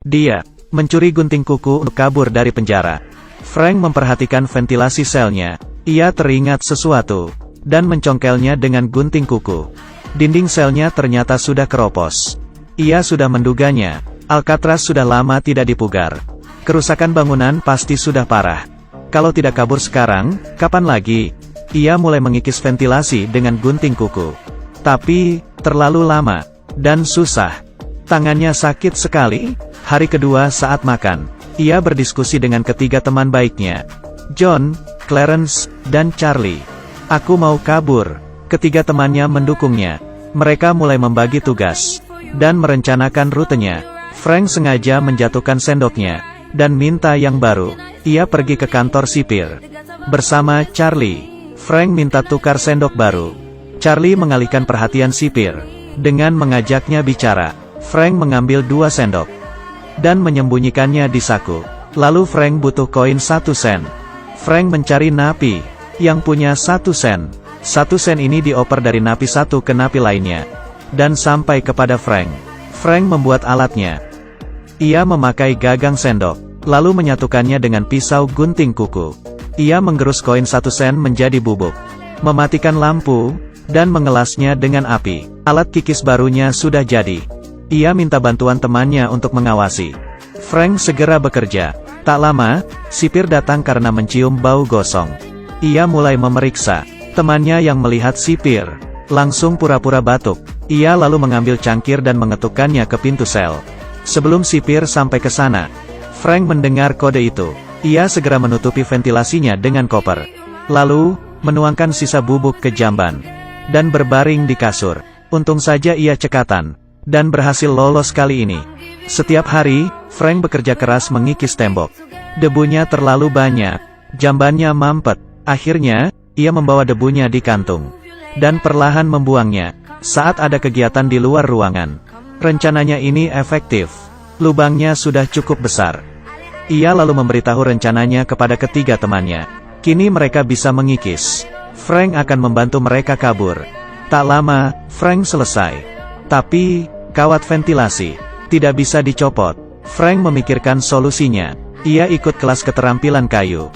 Dia mencuri gunting kuku untuk kabur dari penjara. Frank memperhatikan ventilasi selnya. Ia teringat sesuatu, dan mencongkelnya dengan gunting kuku. Dinding selnya ternyata sudah keropos. Ia sudah menduganya, Alcatraz sudah lama tidak dipugar. Kerusakan bangunan pasti sudah parah. Kalau tidak kabur sekarang, kapan lagi? Ia mulai mengikis ventilasi dengan gunting kuku. Tapi, terlalu lama, dan susah. Tangannya sakit sekali. Hari kedua saat makan, ia berdiskusi dengan ketiga teman baiknya. John, Clarence, dan Charlie. Aku mau kabur. Ketiga temannya mendukungnya. Mereka mulai membagi tugas, dan merencanakan rutenya. Frank sengaja menjatuhkan sendoknya, dan minta yang baru. Ia pergi ke kantor sipir. Bersama Charlie, Frank minta tukar sendok baru. Charlie mengalihkan perhatian sipir, dengan mengajaknya bicara. Frank mengambil 2 sendok, dan menyembunyikannya di saku. Lalu Frank butuh koin 1 sen. Frank mencari napi, yang punya 1 sen. 1 sen ini dioper dari napi satu ke napi lainnya, dan sampai kepada Frank. Frank membuat alatnya. Ia memakai gagang sendok, lalu menyatukannya dengan pisau gunting kuku. Ia menggerus koin 1 sen menjadi bubuk, mematikan lampu, dan mengelasnya dengan api. Alat kikis barunya sudah jadi. Ia minta bantuan temannya untuk mengawasi. Frank segera bekerja. Tak lama, sipir datang karena mencium bau gosong. Ia mulai memeriksa. Temannya yang melihat sipir, langsung pura-pura batuk. Ia lalu mengambil cangkir dan mengetukkannya ke pintu sel. Sebelum sipir sampai ke sana, Frank mendengar kode itu. Ia segera menutupi ventilasinya dengan koper. Lalu, menuangkan sisa bubuk ke jamban, dan berbaring di kasur. Untung saja ia cekatan, dan berhasil lolos kali ini. Setiap hari, Frank bekerja keras mengikis tembok. Debunya terlalu banyak, jambannya mampet. Akhirnya, ia membawa debunya di kantung, dan perlahan membuangnya, saat ada kegiatan di luar ruangan. Rencananya ini efektif. Lubangnya sudah cukup besar. Ia lalu memberitahu rencananya kepada ketiga temannya. Kini mereka bisa mengikis. Frank akan membantu mereka kabur. Tak lama, Frank selesai. Tapi, kawat ventilasi tidak bisa dicopot. Frank memikirkan solusinya. Ia ikut kelas keterampilan kayu,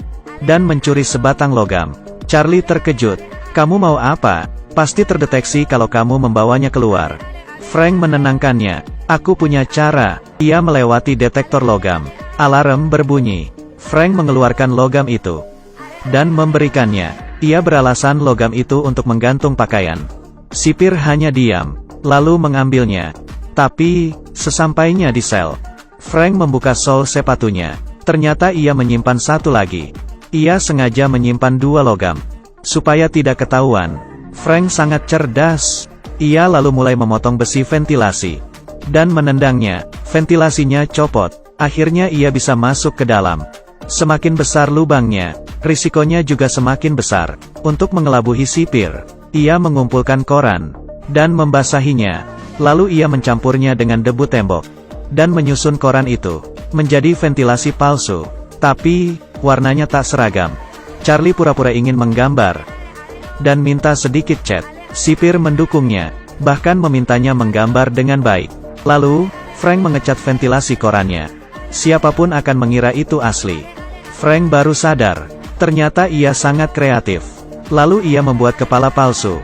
dan mencuri sebatang logam. Charlie terkejut. Kamu mau apa? Pasti terdeteksi kalau kamu membawanya keluar. Frank menenangkannya. Aku punya cara. Ia melewati detektor logam. Alarm berbunyi. Frank mengeluarkan logam itu, dan memberikannya. Ia beralasan logam itu untuk menggantung pakaian. Sipir hanya diam, lalu mengambilnya. Tapi, sesampainya di sel, Frank membuka sol sepatunya. Ternyata ia menyimpan 1 lagi. Ia sengaja menyimpan 2 logam, supaya tidak ketahuan. Frank sangat cerdas. Ia lalu mulai memotong besi ventilasi, dan menendangnya. Ventilasinya copot. Akhirnya ia bisa masuk ke dalam. Semakin besar lubangnya, risikonya juga semakin besar. Untuk mengelabuhi sipir, ia mengumpulkan koran, dan membasahinya. Lalu ia mencampurnya dengan debu tembok, dan menyusun koran itu menjadi ventilasi palsu. Tapi, warnanya tak seragam. Charlie pura-pura ingin menggambar, dan minta sedikit cat. Sipir mendukungnya, bahkan memintanya menggambar dengan baik. Lalu, Frank mengecat ventilasi korannya. Siapapun akan mengira itu asli. Frank baru sadar, ternyata ia sangat kreatif. Lalu ia membuat kepala palsu,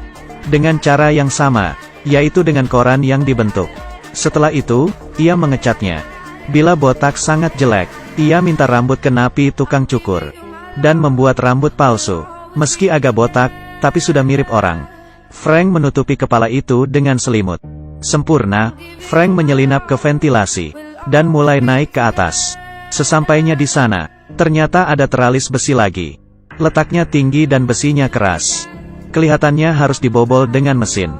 dengan cara yang sama, yaitu dengan koran yang dibentuk. Setelah itu, ia mengecatnya. Bila botak sangat jelek, ia minta rambut ke napi tukang cukur, dan membuat rambut palsu. Meski agak botak, tapi sudah mirip orang. Frank menutupi kepala itu dengan selimut. Sempurna, Frank menyelinap ke ventilasi, dan mulai naik ke atas. Sesampainya di sana, ternyata ada teralis besi lagi. Letaknya tinggi dan besinya keras. Kelihatannya harus dibobol dengan mesin.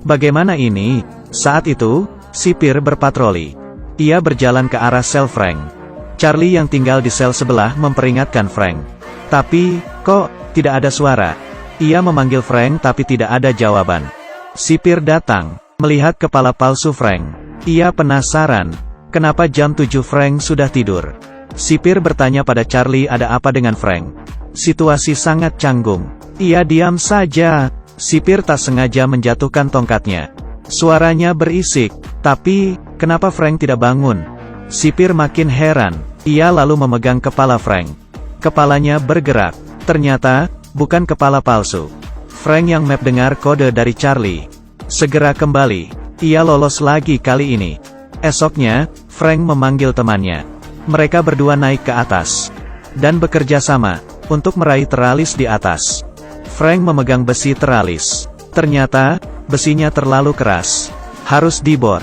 Bagaimana ini? Saat itu, sipir berpatroli. Ia berjalan ke arah sel Frank. Charlie yang tinggal di sel sebelah memperingatkan Frank. Tapi, kok, tidak ada suara? Ia memanggil Frank tapi tidak ada jawaban. Sipir datang, melihat kepala palsu Frank. Ia penasaran, kenapa jam 7 Frank sudah tidur. Sipir bertanya pada Charlie ada apa dengan Frank. Situasi sangat canggung. Ia diam saja. Sipir tak sengaja menjatuhkan tongkatnya. Suaranya berisik. Tapi, kenapa Frank tidak bangun? Sipir makin heran. Ia lalu memegang kepala Frank. Kepalanya bergerak. Ternyata, bukan kepala palsu. Frank yang dengar kode dari Charlie. Segera kembali. Ia lolos lagi kali ini. Esoknya, Frank memanggil temannya. Mereka berdua naik ke atas. Dan bekerja sama, untuk meraih teralis di atas. Frank memegang besi teralis. Ternyata, besinya terlalu keras. Harus dibor.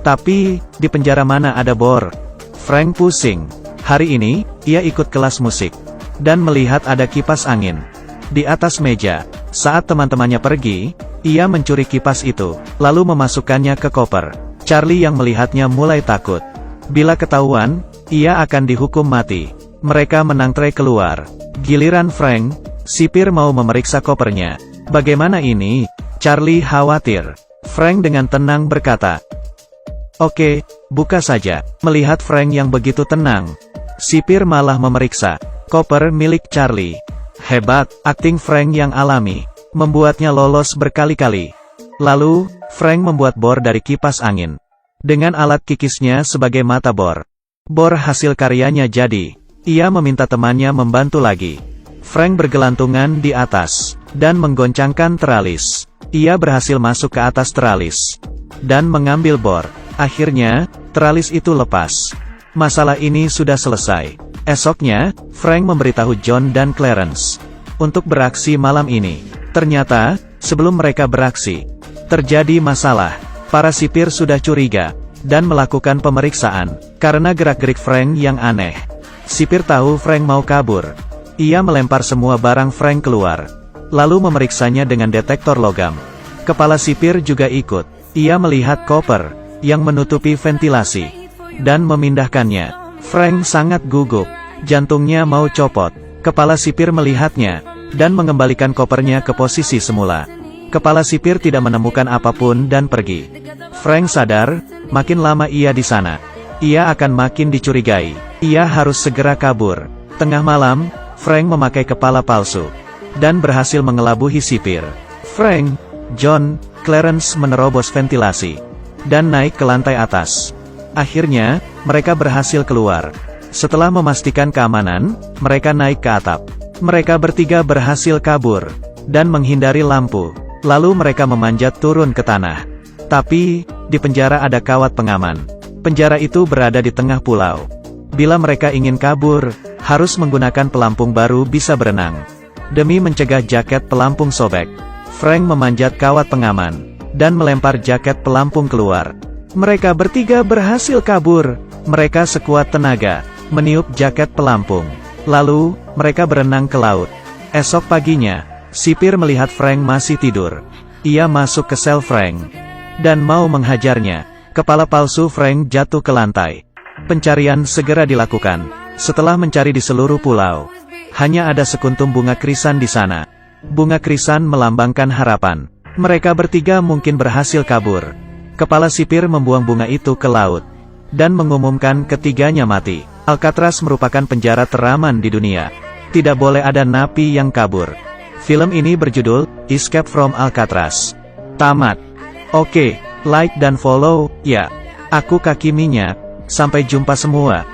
Tapi, di penjara mana ada bor? Frank pusing. Hari ini, ia ikut kelas musik. Dan melihat ada kipas angin. Di atas meja. Saat teman-temannya pergi, ia mencuri kipas itu, lalu memasukkannya ke koper. Charlie yang melihatnya mulai takut. Bila ketahuan, ia akan dihukum mati. Mereka menantre keluar. Giliran Frank, sipir mau memeriksa kopernya. Bagaimana ini? Charlie khawatir. Frank dengan tenang berkata, "Oke, buka saja." Melihat Frank yang begitu tenang, sipir malah memeriksa koper milik Charlie. Hebat, akting Frank yang alami, membuatnya lolos berkali-kali. Lalu, Frank membuat bor dari kipas angin. Dengan alat kikisnya sebagai mata bor. Bor hasil karyanya jadi. Ia meminta temannya membantu lagi. Frank bergelantungan di atas, dan menggoncangkan teralis. Ia berhasil masuk ke atas teralis. Dan mengambil bor. Akhirnya, teralis itu lepas. Masalah ini sudah selesai. Esoknya, Frank memberitahu John dan Clarence untuk beraksi malam ini. Ternyata, sebelum mereka beraksi, terjadi masalah. Para sipir sudah curiga, dan melakukan pemeriksaan, karena gerak-gerik Frank yang aneh. Sipir tahu Frank mau kabur. Ia melempar semua barang Frank keluar, lalu memeriksanya dengan detektor logam. Kepala sipir juga ikut. Ia melihat koper yang menutupi ventilasi, dan memindahkannya. Frank sangat gugup. Jantungnya mau copot. Kepala sipir melihatnya, dan mengembalikan kopernya ke posisi semula. Kepala sipir tidak menemukan apapun dan pergi. Frank sadar, makin lama ia di sana, ia akan makin dicurigai. Ia harus segera kabur. Tengah malam, Frank memakai kepala palsu, dan berhasil mengelabuhi sipir. Frank, John, Clarence menerobos ventilasi, dan naik ke lantai atas. Akhirnya, mereka berhasil keluar. Setelah memastikan keamanan, mereka naik ke atap. Mereka bertiga berhasil kabur, dan menghindari lampu. Lalu mereka memanjat turun ke tanah. Tapi, di penjara ada kawat pengaman. Penjara itu berada di tengah pulau. Bila mereka ingin kabur, harus menggunakan pelampung baru bisa berenang. Demi mencegah jaket pelampung sobek, Frank memanjat kawat pengaman, dan melempar jaket pelampung keluar. Mereka bertiga berhasil kabur. Mereka sekuat tenaga, meniup jaket pelampung. Lalu, mereka berenang ke laut. Esok paginya, sipir melihat Frank masih tidur. Ia masuk ke sel Frank, dan mau menghajarnya. Kepala palsu Frank jatuh ke lantai. Pencarian segera dilakukan. Setelah mencari di seluruh pulau, hanya ada sekuntum bunga krisan di sana. Bunga krisan melambangkan harapan. Mereka bertiga mungkin berhasil kabur. Kepala sipir membuang bunga itu ke laut, dan mengumumkan ketiganya mati. Alcatraz merupakan penjara teraman di dunia. Tidak boleh ada napi yang kabur. Film ini berjudul Escape from Alcatraz. Tamat. Oke, like dan follow, ya. Aku Kaki Minyak. Sampai jumpa semua.